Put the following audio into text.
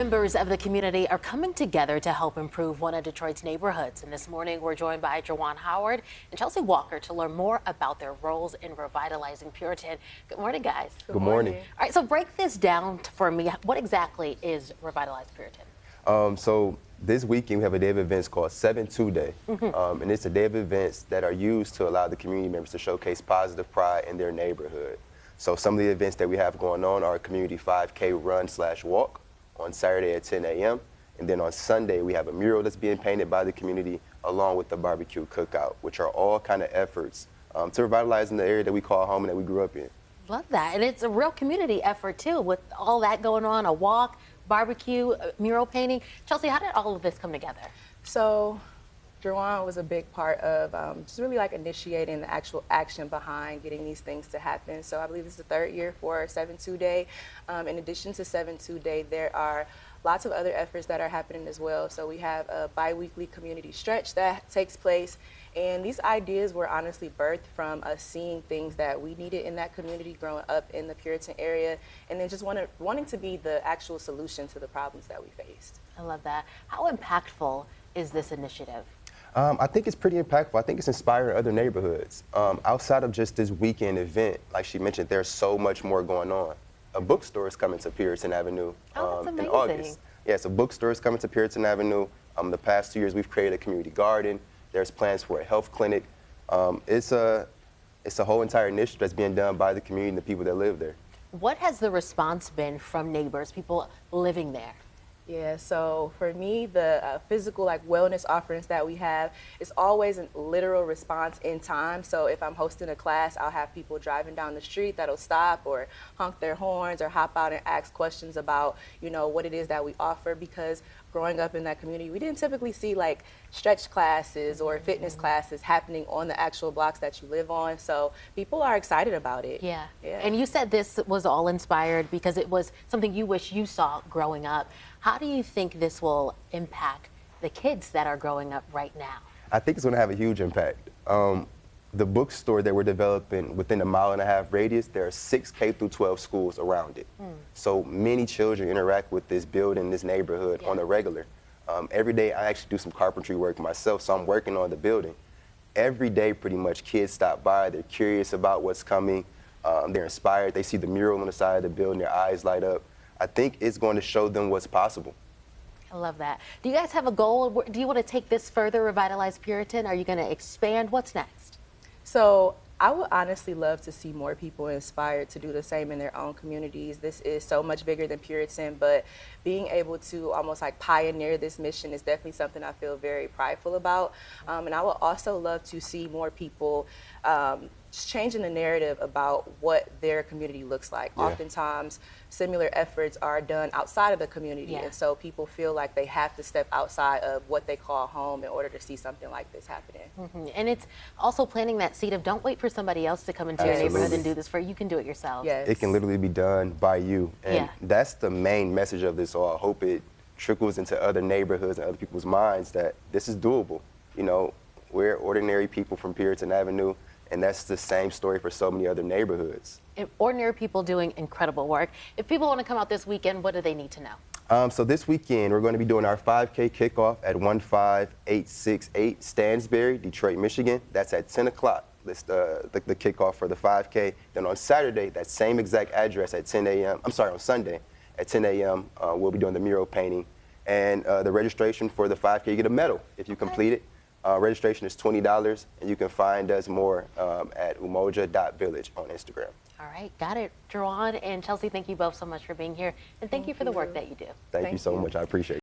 Members of the community are coming together to help improve one of Detroit's neighborhoods. And this morning, we're joined by Jawan Howard and Chelsea Walker to learn more about their roles in revitalizing Puritan. Good morning, guys. Good morning. All right, so break this down for me. What exactly is Revitalize Puritan? So this weekend we have a day of events called 7-2 Day. And it's a day of events that are used to allow the community members to showcase positive pride in their neighborhood. So some of the events that we have going on are a community 5K run/walk on Saturday at 10 a.m. And then on Sunday, we have a mural that's being painted by the community along with the barbecue cookout, which are all kind of efforts to revitalize in the area that we call home and that we grew up in. Love that. And it's a real community effort, too, with all that going on, a walk, barbecue, mural painting. Chelsea, how did all of this come together? So Jawan was a big part of just really like initiating the actual action behind getting these things to happen. So I believe this is the third year for 7-2 Day. In addition to 7-2 Day, there are lots of other efforts that are happening as well. So we have a bi-weekly community stretch that takes place. And these ideas were honestly birthed from us seeing things that we needed in that community growing up in the Puritan area, and then just wanting to be the actual solution to the problems that we faced. I love that. How impactful is this initiative? I think it's pretty impactful. I think it's inspiring other neighborhoods. Outside of just this weekend event, like she mentioned, there's so much more going on. A bookstore is coming to Puritan Avenue in August. Yes, a bookstore is coming to Puritan Avenue. The past 2 years, we've created a community garden. There's plans for a health clinic. It's a whole entire initiative that's being done by the community and the people that live there. What has the response been from neighbors, people living there? Yeah, so for me, the physical wellness offerings that we have is always a literal response in time. So if I'm hosting a class, I'll have people driving down the street that'll stop or honk their horns or hop out and ask questions about, what it is that we offer, because growing up in that community, we didn't typically see stretch classes or fitness classes happening on the actual blocks that you live on. So people are excited about it. Yeah. And you said this was all inspired because it was something you wish you saw growing up. How do you think this will impact the kids that are growing up right now? I think it's going to have a huge impact. The bookstore that we're developing within a 1.5-mile radius, there are 6 K-12 schools around it. So many children interact with this building, this neighborhood on a regular. Every day I actually do some carpentry work myself, so I'm working on the building. Every day pretty much kids stop by, they're curious about what's coming, they're inspired, they see the mural on the side of the building, their eyes light up. I think it's going to show them what's possible. I love that. Do you guys have a goal? Do you want to take this further, revitalize Puritan? Are you going to expand? What's next? So I would honestly love to see more people inspired to do the same in their own communities. This is so much bigger than Puritan, but being able to almost pioneer this mission is definitely something I feel very prideful about. And I would also love to see more people just changing the narrative about what their community looks like. Oftentimes, similar efforts are done outside of the community, and so people feel like they have to step outside of what they call home in order to see something like this happening. And it's also planting that seed of don't wait for somebody else to come into your neighborhood and do this for you. You can do it yourself. Yes. It can literally be done by you. And that's the main message of this all. I hope it trickles into other neighborhoods and other people's minds that this is doable. We're ordinary people from Puritan Avenue, and that's the same story for so many other neighborhoods. Ordinary people doing incredible work. If people want to come out this weekend, what do they need to know? So this weekend, we're going to be doing our 5K kickoff at 15868 Stansbury, Detroit, Michigan. That's at 10 o'clock. That's the kickoff for the 5K. Then on Saturday, that same exact address at 10 a.m. I'm sorry, on Sunday at 10 a.m., we'll be doing the mural painting. And the registration for the 5K, you get a medal if you complete it. Registration is $20, and you can find us more at umoja.village on Instagram. All right, got it. Jawan and Chelsea, thank you both so much for being here, and thank you for the work that you do. Thank you so much. I appreciate it.